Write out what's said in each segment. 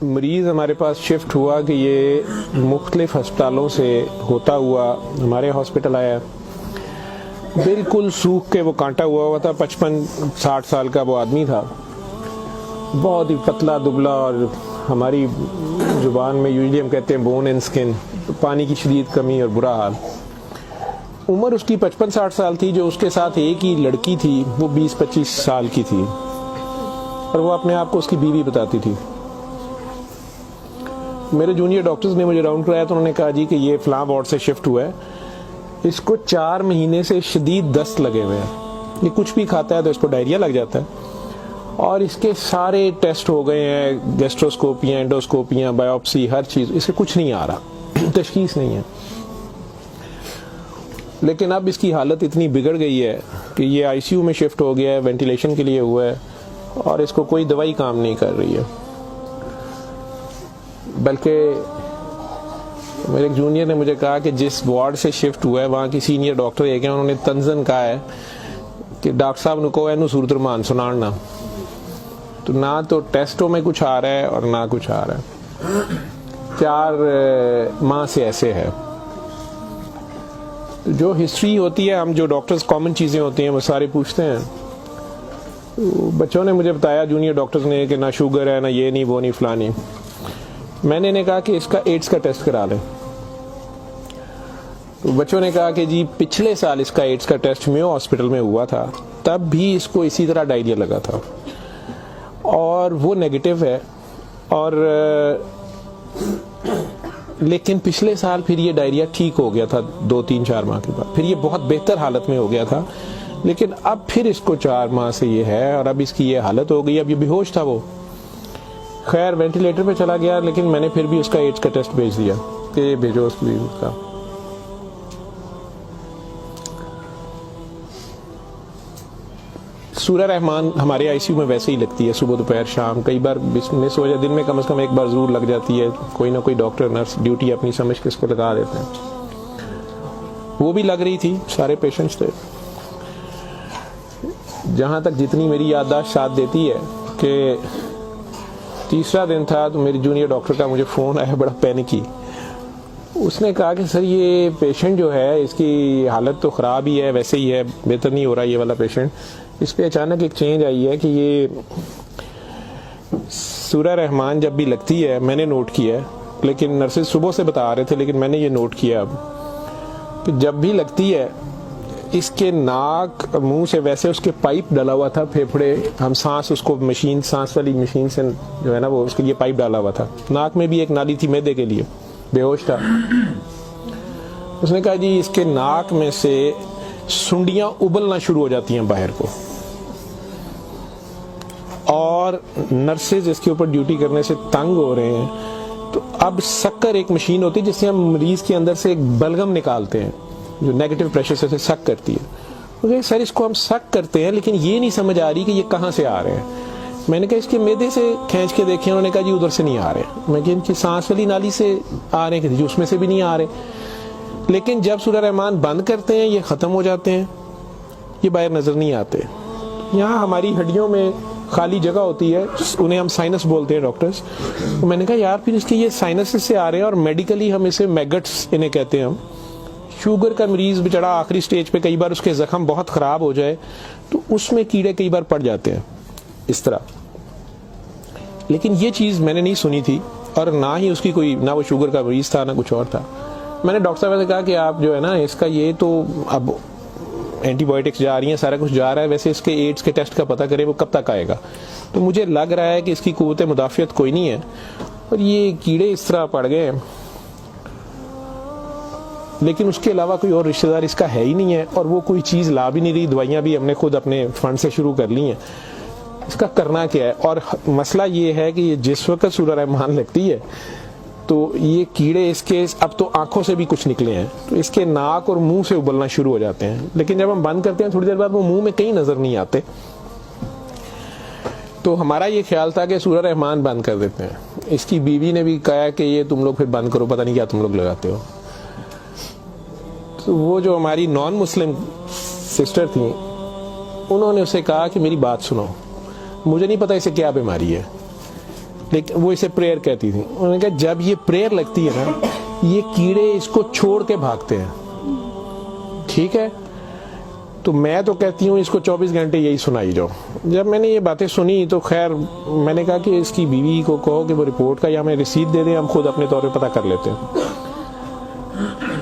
مریض ہمارے پاس شفٹ ہوا کہ یہ مختلف ہسپتالوں سے ہوتا ہوا ہمارے ہاسپٹل آیا. بالکل سوکھ کے وہ کانٹا ہوا تھا. 55-60 سال کا وہ آدمی تھا, بہت ہی پتلا دبلا, اور ہماری زبان میں یوزلی ہم کہتے ہیں بون اینڈ سکن, پانی کی شدید کمی اور برا حال. عمر اس کی 55-60 سال تھی. جو اس کے ساتھ ایک ہی لڑکی تھی وہ 20-25 سال کی تھی, اور وہ اپنے آپ کو اس کی بیوی بتاتی تھی. میرے جونیئر ڈاکٹرز نے مجھے راؤنڈ کرایا تو انہوں نے کہا جی کہ یہ فلاں وارڈ سے شفٹ ہوا ہے, اس کو 4 مہینے سے شدید دست لگے ہوئے ہیں, یہ کچھ بھی کھاتا ہے تو اس کو ڈائریا لگ جاتا ہے, اور اس کے سارے ٹیسٹ ہو گئے ہیں, گیسٹروسکوپیاں, انڈوسکوپیاں, بایوپسی, ہر چیز, اس سے کچھ نہیں آ رہا, تشخیص نہیں ہے. لیکن اب اس کی حالت اتنی بگڑ گئی ہے کہ یہ آئی سی یو میں شفٹ ہو گیا ہے, وینٹیلیشن کے لیے ہوا ہے, اور اس کو کوئی دوائی کام نہیں کر رہی ہے. بلکہ میرے ایک جونیئر نے مجھے کہا کہ جس وارڈ سے شفٹ ہوا ہے وہاں کی سینئر ڈاکٹر ایک ہیں, انہوں نے تنزن کہا ہے کہ ڈاکٹر صاحب نے کہا ہے صورت رمان سنانا, تو نہ تو ٹیسٹوں میں کچھ آ رہا ہے اور نہ کچھ آ رہا ہے. 4 ماہ سے ایسے ہے. جو ہسٹری ہوتی ہے, ہم جو ڈاکٹرز کامن چیزیں ہوتی ہیں وہ سارے پوچھتے ہیں. بچوں نے مجھے بتایا, جونیئر ڈاکٹرز نے, کہ نہ شوگر ہے, نہ یہ نہیں, وہ نہیں, فلانی. میں نے کہا کہ اس کا ایڈز کا ٹیسٹ کرا لیں. تو بچوں نے کہا کہ جی پچھلے سال اس کا ایڈز کا ٹیسٹ میو ہاسپٹل میں ہوا تھا, تب بھی اس کو اسی طرح ڈائریا لگا تھا, اور وہ نیگیٹو ہے, اور لیکن پچھلے سال پھر یہ ڈائریا ٹھیک ہو گیا تھا 2-3-4 ماہ کے بعد, پھر یہ بہت بہتر حالت میں ہو گیا تھا, لیکن اب پھر اس کو 4 ماہ سے یہ ہے, اور اب اس کی یہ حالت ہو گئی. اب یہ بے ہوش تھا, وہ خیر وینٹیلیٹر پہ چلا گیا, لیکن میں نے پھر بھی اس کا ایڈز کا ٹیسٹ بھیج دیا کہ یہ بھیجو اس کا. سورہ رحمان ہمارے آئی سی یو میں ویسے ہی لگتی ہے, صبح دوپہر شام, کئی بار مس ہو جائے, دن میں کم از کم ایک بار ضرور لگ جاتی ہے. کوئی نہ کوئی ڈاکٹر نرس ڈیوٹی اپنی سمجھ کے اس کو لگا دیتے ہیں. وہ بھی لگ رہی تھی, سارے پیشنٹس تھے. جہاں تک جتنی میری یادداشت ساتھ دیتی ہے کہ تیسرا دن تھا تو میری جونیئر ڈاکٹر کا مجھے فون آیا, بڑا پینکی. اس نے کہا کہ سر یہ پیشنٹ جو ہے اس کی حالت تو خراب ہی ہے, ویسے ہی ہے, بہتر نہیں ہو رہا یہ والا پیشنٹ, اس پہ اچانک ایک چینج آئی ہے کہ یہ سورہ رحمان جب بھی لگتی ہے, میں نے نوٹ کیا ہے, لیکن نرسز صبح سے بتا رہے تھے, لیکن میں نے یہ نوٹ کیا اب کہ جب بھی لگتی ہے اس کے ناک منہ سے, ویسے اس کے پائپ ڈالا ہوا تھا پھیپھڑے, ہم سانس اس کو مشین, سانس والی مشین سے جو ہے نا وہ اس کے لیے پائپ ڈالا ہوا تھا, ناک میں بھی ایک نالی تھی معدے کے لیے, بے ہوش تھا. اس نے کہا جی اس کے ناک میں سے سنڈیاں ابلنا شروع ہو جاتی ہیں باہر کو, اور نرسز اس کے اوپر ڈیوٹی کرنے سے تنگ ہو رہے ہیں. تو اب سکر ایک مشین ہوتی ہے جس سے ہم مریض کے اندر سے ایک بلغم نکالتے ہیں جو نیگیٹو پریشر سے سک کرتی ہے. سر اس کو ہم سک کرتے ہیں, لیکن یہ نہیں سمجھ آ رہی کہ یہ کہاں سے آ رہے ہیں. میں نے کہا اس کے معدے سے کھینچ کے دیکھیں, انہوں نے کہا جی ادھر سے نہیں آ رہے. میں کہ ان کی سانس والی نالی سے آ رہے ہیں, کہ اس میں سے بھی نہیں آ رہے. لیکن جب سورہ رحمان بند کرتے ہیں یہ ختم ہو جاتے ہیں, یہ باہر نظر نہیں آتے. یہاں ہماری ہڈیوں میں خالی جگہ ہوتی ہے, انہیں ہم سائنس بولتے ہیں ڈاکٹرز. میں نے کہا یار پھر اس کے یہ سائنس سے آ رہے ہیں, اور میڈیکلی ہم اسے میگٹس انہیں کہتے ہیں. ہم شوگر کا مریض بچڑا آخری سٹیج پہ, کئی بار اس کے زخم بہت خراب ہو جائے تو اس میں کیڑے کئی بار پڑ جاتے ہیں اس طرح. لیکن یہ چیز میں نے نہیں سنی تھی, اور نہ ہی اس کی کوئی, نہ وہ شوگر کا مریض تھا نہ کچھ اور تھا. میں نے ڈاکٹر صاحب سے کہا کہ آپ جو ہے نا اس کا یہ تو اب اینٹی بایوٹکس جا رہی ہیں, سارا کچھ جا رہا ہے, ویسے اس کے ایڈز کے ٹیسٹ کا پتہ کریں وہ کب تک آئے گا. تو مجھے لگ رہا ہے کہ اس کی قوت مدافعت کوئی نہیں ہے, اور یہ کیڑے اس طرح پڑ گئے, لیکن اس کے علاوہ کوئی اور رشتہ دار اس کا ہے ہی نہیں ہے, اور وہ کوئی چیز لا بھی نہیں رہی. دوائیاں بھی ہم نے خود اپنے فنڈ سے شروع کر لی ہیں. اس کا کرنا کیا ہے؟ اور مسئلہ یہ ہے کہ جس وقت سورہ رحمان لگتی ہے تو یہ کیڑے اس کے اب تو آنکھوں سے بھی کچھ نکلے ہیں, تو اس کے ناک اور منہ سے ابلنا شروع ہو جاتے ہیں. لیکن جب ہم بند کرتے ہیں تھوڑی دیر بعد وہ منہ میں کہیں نظر نہیں آتے. تو ہمارا یہ خیال تھا کہ سورہ رحمان بند کر دیتے ہیں. اس کی بیوی نے بھی کہا کہ یہ تم لوگ پھر بند کرو, پتہ نہیں کیا تم لوگ لگاتے ہو. تو وہ جو ہماری نان مسلم سسٹر تھیں, انہوں نے اسے کہا کہ میری بات سنو, مجھے نہیں پتا اسے کیا بیماری ہے, لیکن وہ اسے پریئر کہتی تھی. انہوں نے کہا جب یہ پریئر لگتی ہے نا یہ کیڑے اس کو چھوڑ کے بھاگتے ہیں, ٹھیک ہے. تو میں تو کہتی ہوں اس کو 24 گھنٹے یہی سنائی جاؤ. جب میں نے یہ باتیں سنی تو خیر میں نے کہا کہ اس کی بیوی کو کہو کہ وہ رپورٹ کا یا ہمیں رسید دے دیں, ہم خود اپنے طور پہ پتہ کر لیتے ہیں.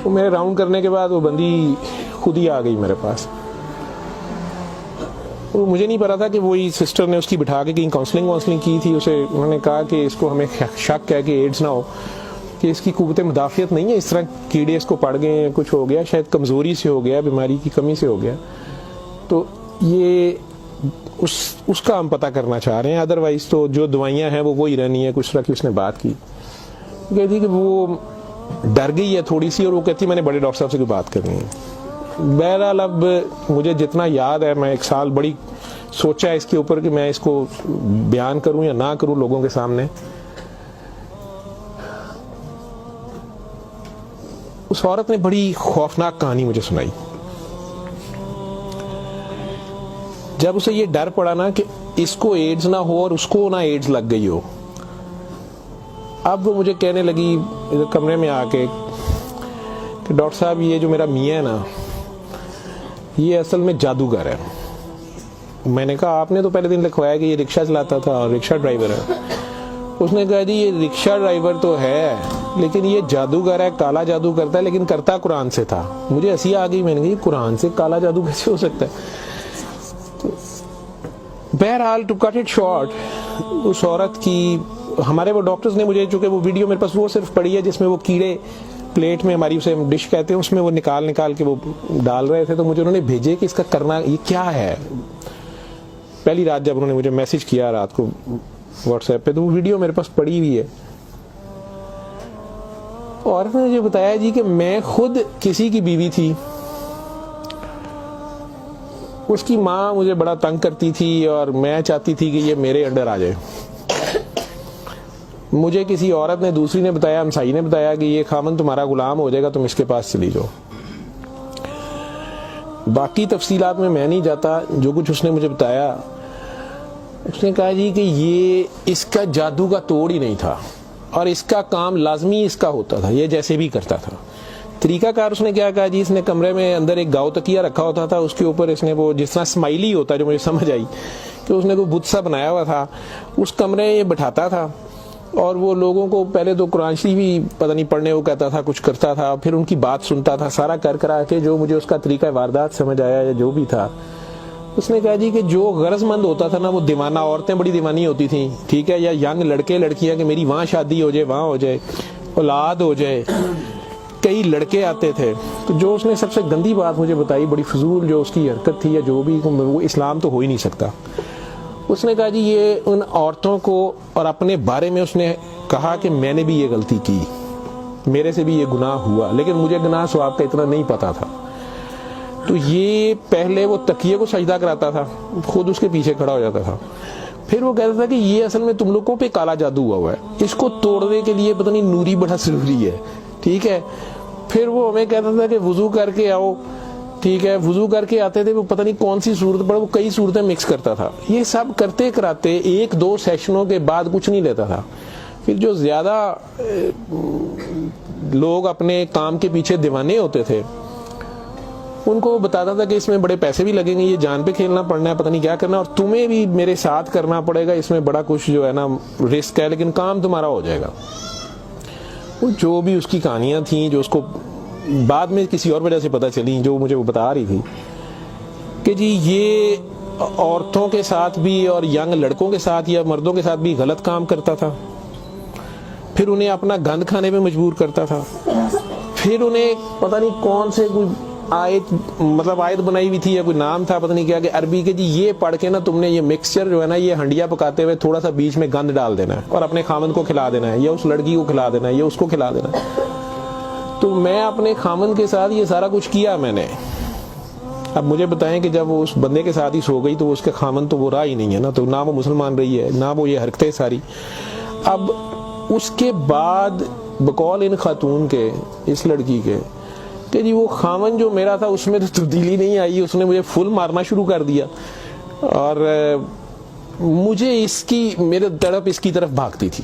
تو میرے راؤنڈ کرنے کے بعد وہ بندی خود ہی آ گئی میرے پاس. مجھے نہیں پتا تھا کہ وہی سسٹر نے اس کی بٹھا کے کہیں کاؤنسلنگ کی تھی. اسے انہوں نے کہا کہ اس کو ہمیں شک ہے کہ ایڈز نہ ہو, کہ اس کی قوت مدافعت نہیں ہے, اس طرح کیڑے اس کو پڑ گئے ہیں, کچھ ہو گیا, شاید کمزوری سے ہو گیا, بیماری کی کمی سے ہو گیا. تو یہ اس کا ہم پتہ کرنا چاہ رہے ہیں. ادروائز تو جو دوائیاں ہیں وہ وہی رہنی ہے. کچھ طرح کی اس نے بات کی, کہتی کہ وہ ڈر گئی ہے تھوڑی سی, اور وہ کہتی میں نے بڑے ڈاکٹر صاحب سے کوئی بات کرنی ہے. بہرحال اب مجھے جتنا یاد ہے, میں 1 سال بڑی سوچا ہے اس کے اوپر کہ میں اس کو بیان کروں یا نہ کروں لوگوں کے سامنے. اس عورت نے بڑی خوفناک کہانی مجھے سنائی. جب اسے یہ ڈر پڑا نا کہ اس کو ایڈز نہ ہو اور اس کو نہ ایڈز لگ گئی ہو, اب وہ مجھے کہنے لگی کمرے میں آ کے کہ ڈاکٹر صاحب یہ جو میرا میاں ہے نا یہ اصل میں جادوگر ہے. میں نے کہا آپ نے تو پہلے دن لکھوایا کہ یہ رکشہ چلاتا تھا اور رکشہ ڈرائیور ہے. اس نے کہا جی یہ رکشہ ڈرائیور تو ہے لیکن یہ جادوگر ہے, کالا جادو کرتا ہے, لیکن کرتا قرآن سے تھا. مجھے ہنسی آ گئی, میں نے کہا یہ قرآن سے کالا جادو کیسے ہو سکتا ہے. بہرحال ٹو کٹ اٹ شارٹ, اس عورت کی ہمارے وہ ڈاکٹرز نے مجھے, چونکہ وہ ویڈیو میرے پاس وہ صرف پڑی ہے جس میں وہ کیڑے پلیٹ میں ہماری اسے ڈش کہتے ہیں اس میں وہ نکال کے وہ ڈال رہے تھے, تو مجھے انہوں نے بھیجے کہ اس کا کرنا یہ کیا ہے. پہلی رات جب انہوں نے مجھے میسج کیا رات کو واٹس ایپ پہ, تو وہ ویڈیو میرے پاس پڑی ہوئی ہے. اور نے مجھے بتایا جی کہ میں خود کسی کی بیوی تھی, اس کی ماں مجھے بڑا تنگ کرتی تھی اور میں چاہتی تھی کہ یہ میرے انڈر آ جائے. مجھے کسی عورت نے, دوسری نے بتایا, ہمسائی نے بتایا کہ یہ خامن تمہارا غلام ہو جائے گا, تم اس کے پاس چلی جاؤ. باقی تفصیلات میں نہیں جاتا. جو کچھ اس نے مجھے بتایا, اس نے کہا جی کہ یہ اس کا جادو کا توڑ ہی نہیں تھا اور اس کا کام لازمی اس کا ہوتا تھا, یہ جیسے بھی کرتا تھا. طریقہ کار اس نے کیا کہا جی, اس نے کمرے میں اندر ایک گاؤ تکیہ رکھا ہوتا تھا, اس کے اوپر اس نے وہ جس طرح اسمائلی ہوتا ہے, جو مجھے سمجھ آئی کہ اس نے کوئی بت سا بنایا ہوا تھا, اس کمرے یہ بٹھاتا تھا اور وہ لوگوں کو پہلے تو قرآن شریف بھی پتہ نہیں پڑھنے وہ کہتا تھا, کچھ کرتا تھا, پھر ان کی بات سنتا تھا, سارا کرا کے جو مجھے اس کا طریقہ واردات سمجھ آیا یا جو بھی تھا. اس نے کہا جی کہ جو غرض مند ہوتا تھا نا, وہ دیوانہ عورتیں بڑی دیوانی ہوتی تھیں, ٹھیک ہے, یا ینگ لڑکے لڑکیاں کہ میری وہاں شادی ہو جائے, وہاں ہو جائے, اولاد ہو جائے, کئی لڑکے آتے تھے. تو جو اس نے سب سے گندی بات مجھے بتائی, بڑی فضول جو اس کی حرکت تھی یا جو بھی, وہ اسلام تو ہو ہی نہیں سکتا. اس نے کہا جی یہ ان عورتوں کو اور اپنے بارے میں اس نے کہا کہ میں نے بھی یہ غلطی کی, میرے سے بھی یہ گناہ ہوا, لیکن مجھے گناہ ثواب کا اتنا نہیں پتا تھا. تو یہ پہلے وہ تکیے کو سجدہ کراتا تھا, خود اس کے پیچھے کھڑا ہو جاتا تھا, پھر وہ کہتا تھا کہ یہ اصل میں تم لوگوں پہ کالا جادو ہوا ہے, اس کو توڑنے کے لیے پتہ نہیں نوری بڑا ضروری ہے, ٹھیک ہے. پھر وہ ہمیں کہتا تھا کہ وضو کر کے آؤ, ٹھیک ہے, وضو کر کے آتے تھے, وہ پتہ نہیں کون سی صورت پر وہ کئی صورتیں مکس کرتا تھا. یہ سب کرتے کراتے 1-2 سیشنوں کے بعد کچھ نہیں لیتا تھا. پھر جو زیادہ لوگ اپنے کام کے پیچھے دیوانے ہوتے تھے, ان کو وہ بتاتا تھا کہ اس میں بڑے پیسے بھی لگیں گے, یہ جان پہ کھیلنا پڑنا ہے, پتہ نہیں کیا کرنا, اور تمہیں بھی میرے ساتھ کرنا پڑے گا, اس میں بڑا کچھ جو ہے نا رسک ہے, لیکن کام تمہارا ہو جائے گا. جو بھی اس کی کہانیاں تھیں, جو اس کو بعد میں کسی اور وجہ سے پتہ چلی, جو مجھے وہ بتا رہی تھی کہ جی یہ عورتوں کے ساتھ بھی اور ینگ لڑکوں کے ساتھ یا مردوں کے ساتھ بھی غلط کام کرتا تھا, پھر انہیں اپنا گند کھانے پہ مجبور کرتا تھا, پھر انہیں پتہ نہیں کون سے کوئی آیت بنائی ہوئی تھی یا کوئی نام تھا, پتہ نہیں کیا, کہ عربی کے جی یہ پڑھ کے نا تم نے یہ مکسچر جو ہے نا, یہ ہنڈیا پکاتے ہوئے تھوڑا سا بیچ میں گند ڈال دینا ہے اور اپنے خامن کو کھلا دینا ہے, یا اس لڑکی کو کھلا دینا ہے, یا اس کو کھلا دینا ہے. تو میں اپنے خامن کے ساتھ یہ سارا کچھ کیا میں نے. اب مجھے بتائیں کہ جب وہ اس بندے کے ساتھ ہی سو گئی تو اس کے خامن تو وہ رہا ہی نہیں ہے نا, تو نہ وہ مسلمان رہی ہے, نہ وہ یہ حرکتیں ساری. اب اس کے بعد بقول ان خاتون کے, اس لڑکی کے, کہ جی وہ خامن جو میرا تھا اس میں تو تبدیلی نہیں آئی, اس نے مجھے فل مارنا شروع کر دیا. اور مجھے اس کی میرے تڑپ اس کی طرف بھاگتی تھی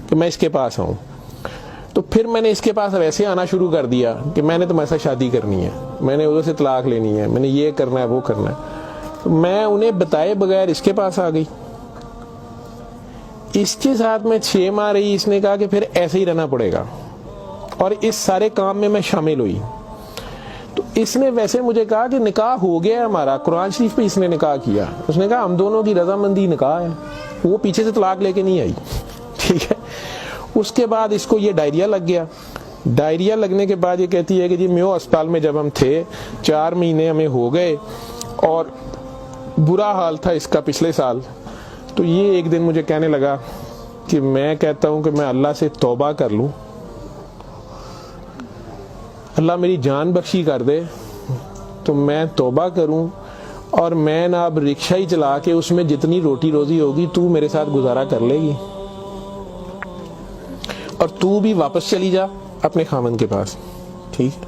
کہ میں اس کے پاس آؤں. تو پھر میں نے اس کے پاس ویسے آنا شروع کر دیا کہ میں نے تمہارے ساتھ شادی کرنی ہے, میں نے ادھر سے طلاق لینی ہے, میں نے یہ کرنا ہے وہ کرنا ہے. تو میں انہیں بتائے بغیر اس کے پاس آ گئی. اس کے ساتھ میں 6 ماہ رہی. اس نے کہا کہ پھر ایسے ہی رہنا پڑے گا, اور اس سارے کام میں شامل ہوئی. تو اس نے ویسے مجھے کہا کہ نکاح ہو گیا ہے ہمارا, قرآن شریف پہ اس نے نکاح کیا. اس نے کہا ہم دونوں کی رضامندی نکاح ہے, وہ پیچھے سے طلاق لے کے نہیں آئی. ٹھیک ہے. اس کے بعد اس کو یہ ڈائریا لگ گیا. ڈائریا لگنے کے بعد یہ کہتی ہے کہ جی میو اسپتال میں جب ہم تھے 4 مہینے ہمیں ہو گئے اور برا حال تھا اس کا پچھلے سال. تو یہ ایک دن مجھے کہنے لگا کہ میں کہتا ہوں کہ میں اللہ سے توبہ کر لوں, اللہ میری جان بخشی کر دے, تو میں توبہ کروں اور میں نہ اب رکشہ ہی چلا کے اس میں جتنی روٹی روزی ہوگی تو میرے ساتھ گزارا کر لے گی, اور تو بھی واپس چلی جا اپنے خامن کے پاس. ٹھیک,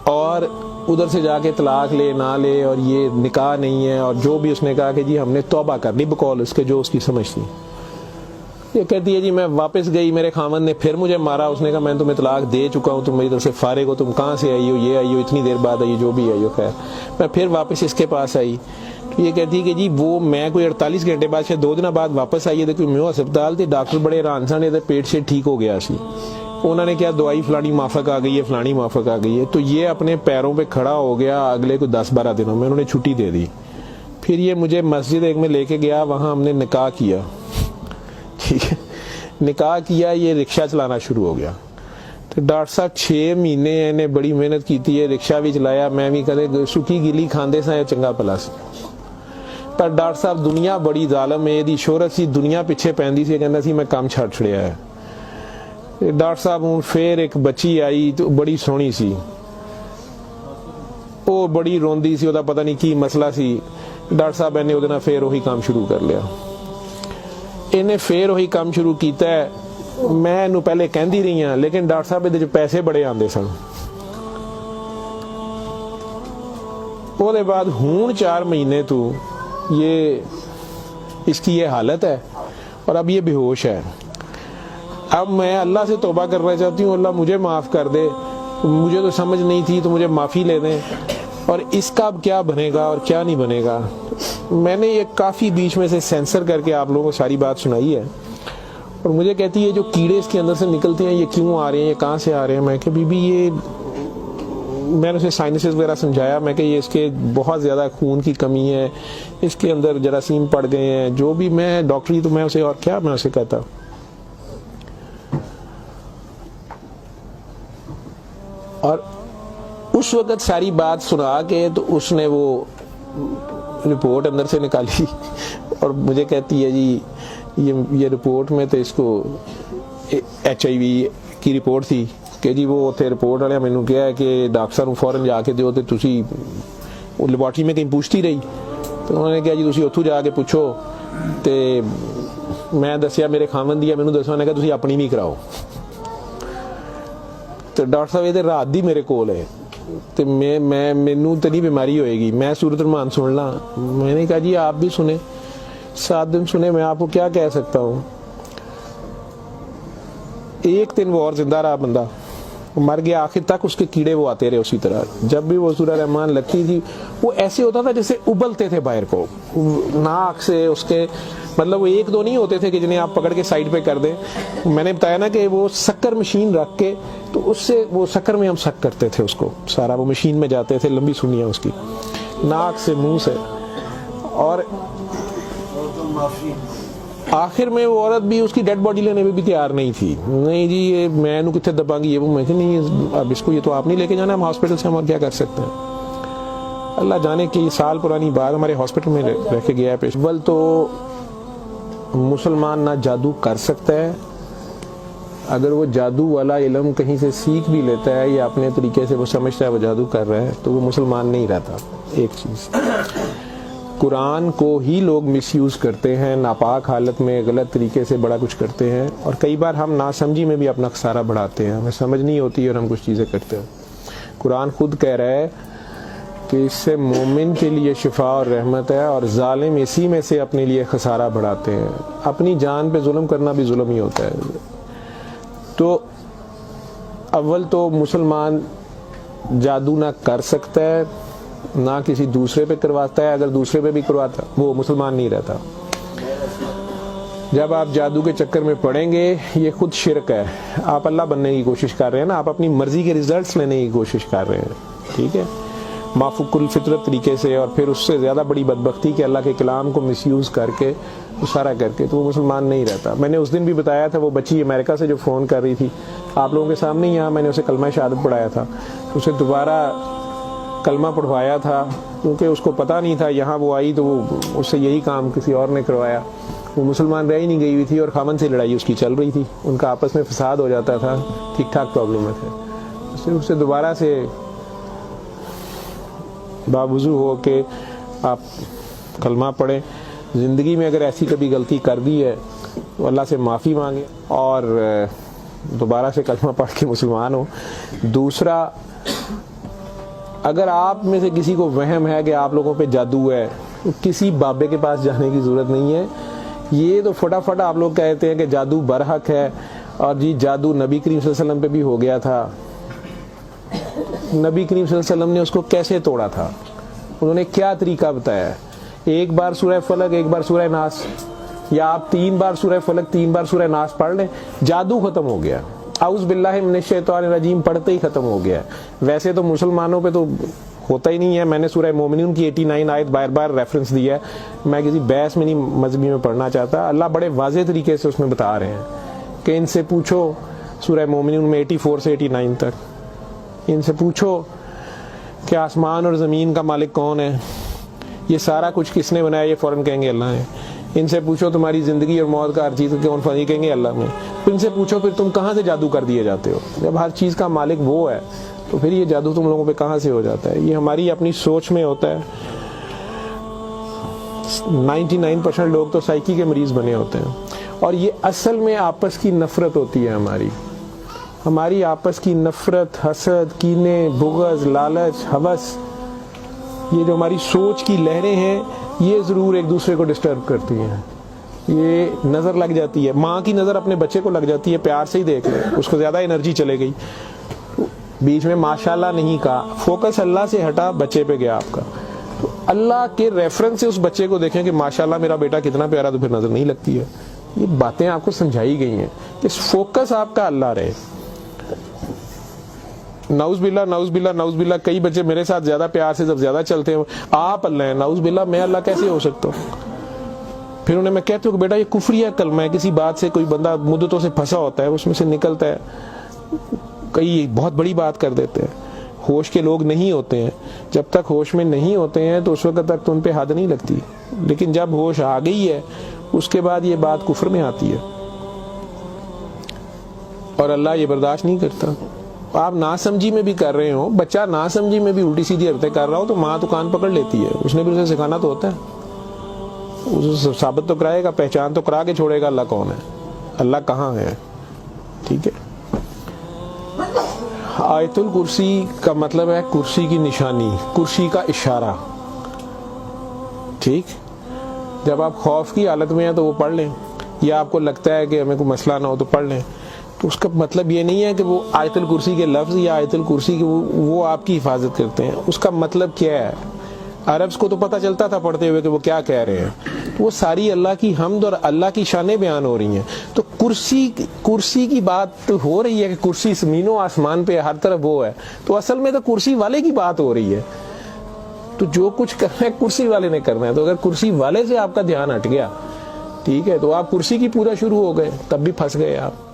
اور ادھر سے جا کے طلاق لے نہ لے اور یہ نکاح نہیں ہے. اور جو بھی اس نے کہا کہ جی ہم نے توبہ کر لی بقول اس کے جو اس کی سمجھ تھی. یہ کہتی ہے جی میں واپس گئی, میرے خامن نے پھر مجھے مارا. اس نے کہا میں تمہیں طلاق دے چکا ہوں, تم میری طرف سے فارغ ہو, تم کہاں سے آئی ہو, یہ آئی ہو, اتنی دیر بعد آئی, جو بھی آئی ہو. خیر میں پھر واپس اس کے پاس آئی. یہ کہتی ہے کہ جی وہ میں کوئی 48 گھنٹے بعد شاید 2 دن بعد واپس آئی ہے. میو ہسپتال تھے, ڈاکٹر بڑے حیران سن, پیٹ سے ٹھیک ہو گیا سی. انہوں نے کیا دوائی فلانی مافک آ گئی ہے, فلانی مافک آ گئی ہے. تو یہ اپنے پیروں پہ کھڑا ہو گیا. اگلے کوئی 10-12 دنوں میں انہوں نے چھٹی دے دی. پھر یہ مجھے مسجد ایک میں لے کے گیا, وہاں ہم نے نکاح کیا. ٹھیک ہے, نکاح کیا, یہ رکشہ چلانا شروع ہو گیا. تو ڈاکٹر صاحب 6 مہینے انہیں بڑی محنت کی تھی, رکشہ بھی چلایا, میں بھی کدے سکی گلی کھاندے سا چنگا پلا سی. پر ڈاکٹر صاحب دنیا بڑی ظالم ہے, دی شہرت سی دنیا پیچھے پیندی سی, کہندا سی میں کام چھڑ چھڑیا ہے. ڈاکٹر صاحب ہوں پھر ایک بچی آئی تو بڑی سونی سی, وہ بڑی روندی سی, وہ پتہ نہیں کی مسئلہ سی. ڈاکٹر صاحب نے وہ پھر وہی کام شروع کر لیا. انہیں پھر وہی کام شروع کیتا ہے. میں انہوں پہلے کہندی رہی ہوں, لیکن ڈاکٹر صاحب یہ پیسے بڑے آندے سن. وہ دے بعد ہون 4 مہینے تو یہ اس کی یہ حالت ہے, اور اب یہ بے ہوش ہے. اب میں اللہ سے توبہ کرنا چاہتی ہوں, اللہ مجھے معاف کر دے, مجھے تو سمجھ نہیں تھی, تو مجھے معافی لے دیں. اور اس کا اب کیا بنے گا اور کیا نہیں بنے گا. میں نے یہ کافی بیچ میں سے سینسر کر کے آپ لوگوں کو ساری بات سنائی ہے. اور مجھے کہتی ہے جو کیڑے اس کے اندر سے نکلتے ہیں یہ کیوں آ رہے ہیں, یہ کہاں سے آ رہے ہیں. میں کہ بی بی یہ میں نے اسے سائنسز وغیرہ سمجھایا. میں کہ یہ اس کے بہت زیادہ خون کی کمی ہے, اس کے اندر جراثیم پڑ گئے ہیں, جو بھی. میں ڈاکٹری تو میں اسے اور کیا میں اسے کہتا. اور اس وقت ساری بات سنا کے تو اس نے وہ رپورٹ اندر سے نکالی اور مجھے کہتی ہے جی یہ رپورٹ میں تو اس کو HIV کی رپورٹ تھی کہ جی وہ اتنے رپورٹ والے مینوں کہا ہے کہ ڈاکٹر صاحب فوراً جا کے دیو, تو تسی وہ لیبارٹری میں کہیں پوچھتی رہی. تو انہوں نے کہا جی تسی اتھوں جا کے پوچھو. تو میں دسیا میرے خامن دی, مینوں دسو, نے کہا تسی اپنی بھی کراؤ. تو ڈاکٹر صاحب یہ رات دی میرے کول ہے, تو مینوں تو نہیں بیماری ہوئے گی, میں سورۃ الرحمان سن لا. میں نے کہا جی آپ بھی سنیں, 7 دن سنے, میں آپ کو کیا کہہ سکتا ہوں. 1 دن وہ اور زندہ رہا, بندہ مر گیا. آخر تک اس کے کیڑے وہ آتے رہے اسی طرح. جب بھی وہ سورہ رحمان لگتی تھی وہ ایسے ہوتا تھا جیسے ابلتے تھے باہر کو, ناک سے اس کے, مطلب وہ 1-2 نہیں ہوتے تھے کہ جنہیں آپ پکڑ کے سائڈ پہ کر دیں. میں نے بتایا نا کہ وہ سکر مشین رکھ کے, تو اس سے وہ سکر میں ہم سک کرتے تھے اس کو سارا, وہ مشین میں جاتے تھے, لمبی سنیاں اس کی, ناک سے, منہ سے. اور آخر میں وہ عورت بھی اس کی ڈیڈ باڈی لینے میں بھی تیار نہیں تھی. نہیں جی یہ میں انہوں کتنے دباں گی, یہ وہ. میں کہ نہیں اب اس کو, یہ تو آپ نہیں لے کے جانا, ہم ہاسپٹل سے ہم اور کیا کر سکتے ہیں. اللہ جانے کی سال پرانی بات ہمارے ہاسپٹل میں رہ کے گیا ہے پیش. اول تو مسلمان نہ جادو کر سکتا ہے, اگر وہ جادو والا علم کہیں سے سیکھ بھی لیتا ہے یا اپنے طریقے سے وہ سمجھتا ہے وہ جادو کر رہا ہے, تو وہ مسلمان نہیں رہتا. ایک چیز, قرآن کو ہی لوگ مس یوز کرتے ہیں, ناپاک حالت میں غلط طریقے سے بڑا کچھ کرتے ہیں, اور کئی بار ہم ناسمجھی میں بھی اپنا خسارہ بڑھاتے ہیں, ہمیں سمجھ نہیں ہوتی اور ہم کچھ چیزیں کرتے ہیں. قرآن خود کہہ رہا ہے کہ اس سے مومن کے لیے شفا اور رحمت ہے، اور ظالم اسی میں سے اپنے لیے خسارہ بڑھاتے ہیں۔ اپنی جان پہ ظلم کرنا بھی ظلم ہی ہوتا ہے۔ تو اول تو مسلمان جادو نہ کر سکتا ہے، نہ کسی دوسرے پہ کرواتا ہے، اگر دوسرے پہ بھی کرواتا وہ مسلمان نہیں رہتا۔ جب آپ جادو کے چکر میں پڑیں گے یہ خود شرک ہے، آپ اللہ بننے کی کوشش کر رہے ہیں نا، آپ اپنی مرضی کے ریزلٹس لینے کی کوشش کر رہے ہیں، ٹھیک ہے، مافوق الفطرت طریقے سے، اور پھر اس سے زیادہ بڑی بدبختی کہ اللہ کے کلام کو مس یوز کر کے سارا کر کے، تو وہ مسلمان نہیں رہتا۔ میں نے اس دن بھی بتایا تھا، وہ بچی امریکہ سے جو فون کر رہی تھی آپ لوگوں کے سامنے، یہاں میں نے اسے کلمہ شہادت پڑھایا تھا، اسے دوبارہ کلمہ پڑھوایا تھا کیونکہ اس کو پتہ نہیں تھا، یہاں وہ آئی تو وہ اس سے یہی کام کسی اور نے کروایا، وہ مسلمان رہ ہی نہیں گئی ہوئی تھی، اور خامن سے لڑائی اس کی چل رہی تھی، ان کا آپس میں فساد ہو جاتا تھا، ٹھیک ٹھاک پرابلم میں تھے، صرف اسے دوبارہ سے باوضو ہو کے آپ کلمہ پڑھیں، زندگی میں اگر ایسی کبھی غلطی کر دی ہے تو اللہ سے معافی مانگیں اور دوبارہ سے کلمہ پڑھ کے مسلمان ہو۔ دوسرا، اگر آپ میں سے کسی کو وہم ہے کہ آپ لوگوں پہ جادو ہے تو کسی بابے کے پاس جانے کی ضرورت نہیں ہے۔ یہ تو فٹافٹ آپ لوگ کہتے ہیں کہ جادو برحق ہے، اور جی جادو نبی کریم صلی اللہ علیہ وسلم پہ بھی ہو گیا تھا۔ نبی کریم صلی اللہ علیہ وسلم نے اس کو کیسے توڑا تھا، انہوں نے کیا طریقہ بتایا ہے؟ ایک بار سورہ فلق، ایک بار سورہ ناس، یا آپ 3 بار سورہ فلق 3 بار سورہ ناس پڑھ لیں، جادو ختم ہو گیا۔ اعوذ باللہ من الشیطان الرجیم پڑھتے ہی ختم ہو گیا۔ ویسے تو مسلمانوں پہ تو ہوتا ہی نہیں ہے، میں نے سورہ مومنون کی 89 آیت بار بار ریفرنس دیا ہے، میں کسی بحث میں نہیں مذہبی میں پڑھنا چاہتا، اللہ بڑے واضح طریقے سے اس میں بتا رہے ہیں کہ ان سے پوچھو، سورہ مومنون میں 84 سے 89 تک، ان سے پوچھو کہ آسمان اور زمین کا مالک کون ہے، یہ سارا کچھ کس نے بنایا، یہ فوراً کہیں گے اللہ نے۔ ان سے پوچھو تمہاری زندگی اور موت کا ہر چیز کون فانی، کہیں گے اللہ نے۔ ان سے پوچھو پھر تم کہاں سے جادو کر دیے جاتے ہو، جب ہر چیز کا مالک وہ ہے تو پھر یہ جادو تم لوگوں پہ کہاں سے ہو جاتا ہے؟ یہ ہماری اپنی سوچ میں ہوتا ہے۔ 99% لوگ تو سائیکی کے مریض بنے ہوتے ہیں، اور یہ اصل میں آپس کی نفرت ہوتی ہے، ہماری آپس کی نفرت، حسد، کینے، بغض، لالچ، ہوس، یہ جو ہماری سوچ کی لہریں ہیں یہ ضرور ایک دوسرے کو ڈسٹرب کرتی ہیں۔ یہ نظر لگ جاتی ہے، ماں کی نظر اپنے بچے کو لگ جاتی ہے، پیار سے ہی دیکھ لیں، اس کو زیادہ انرجی چلے گئی، بیچ میں ماشاءاللہ نہیں کہا، فوکس اللہ سے ہٹا، بچے پہ گیا آپ کا، تو اللہ کے ریفرنس سے اس بچے کو دیکھیں کہ ماشاءاللہ میرا بیٹا کتنا پیارا، تو پھر نظر نہیں لگتی ہے۔ یہ باتیں آپ کو سمجھائی گئی ہیں کہ فوکس آپ کا اللہ رہے۔ نعوذ باللہ نعوذ باللہ نعوذ باللہ، کئی بچے میرے ساتھ زیادہ پیار سے جب زیادہ چلتے ہیں، آپ اللہ ہیں، نعوذ باللہ میں اللہ کیسے ہو سکتا ہوں؟ پھر انہیں میں کہتا ہوں کہ بیٹا یہ کفریہ کلمہ ہے، کسی بات سے کوئی بندہ مدتوں سے پھنسا ہوتا ہے، اس میں سے نکلتا ہے، کئی بہت بڑی بات کر دیتے ہیں۔ ہوش کے لوگ نہیں ہوتے ہیں، جب تک ہوش میں نہیں ہوتے ہیں تو اس وقت تک تو ان پہ حد نہیں لگتی، لیکن جب ہوش آ گئی ہے اس کے بعد یہ بات کفر میں آتی ہے، اور اللہ یہ برداشت نہیں کرتا۔ آپ ناسمجھی میں بھی کر رہے ہو، بچہ ناسمجھی میں بھی الٹی سیدھی حرکتیں کر رہا ہو تو ماں تو کان پکڑ لیتی ہے، اس نے بھی اسے سکھانا تو ہوتا ہے، اسے ثابت تو کرائے گا، پہچان تو کرا کے چھوڑے گا اللہ کون ہے، اللہ کہاں ہے، ٹھیک ہے۔ آیت الکرسی کا مطلب ہے کرسی کی نشانی، کرسی کا اشارہ، ٹھیک۔ جب آپ خوف کی حالت میں ہیں تو وہ پڑھ لیں، یا آپ کو لگتا ہے کہ ہمیں کوئی مسئلہ نہ ہو تو پڑھ لیں، تو اس کا مطلب یہ نہیں ہے کہ وہ آیت الکرسی کے لفظ یا آیت الکرسی کے وہ آپ کی حفاظت کرتے ہیں، اس کا مطلب کیا ہے؟ عربز کو تو پتہ چلتا تھا پڑھتے ہوئے کہ وہ کیا کہہ رہے ہیں، وہ ساری اللہ کی حمد اور اللہ کی شانیں بیان ہو رہی ہیں۔ تو کرسی کی بات ہو رہی ہے کہ کرسی زمین و آسمان پہ ہر طرف وہ ہے، تو اصل میں تو کرسی والے کی بات ہو رہی ہے، تو جو کچھ کرنا ہے کرسی والے نے کرنا ہے، تو اگر کرسی والے سے آپ کا دھیان ہٹ گیا، ٹھیک ہے، تو آپ کرسی کی پورا شروع ہو گئے، تب بھی پھنس گئے آپ۔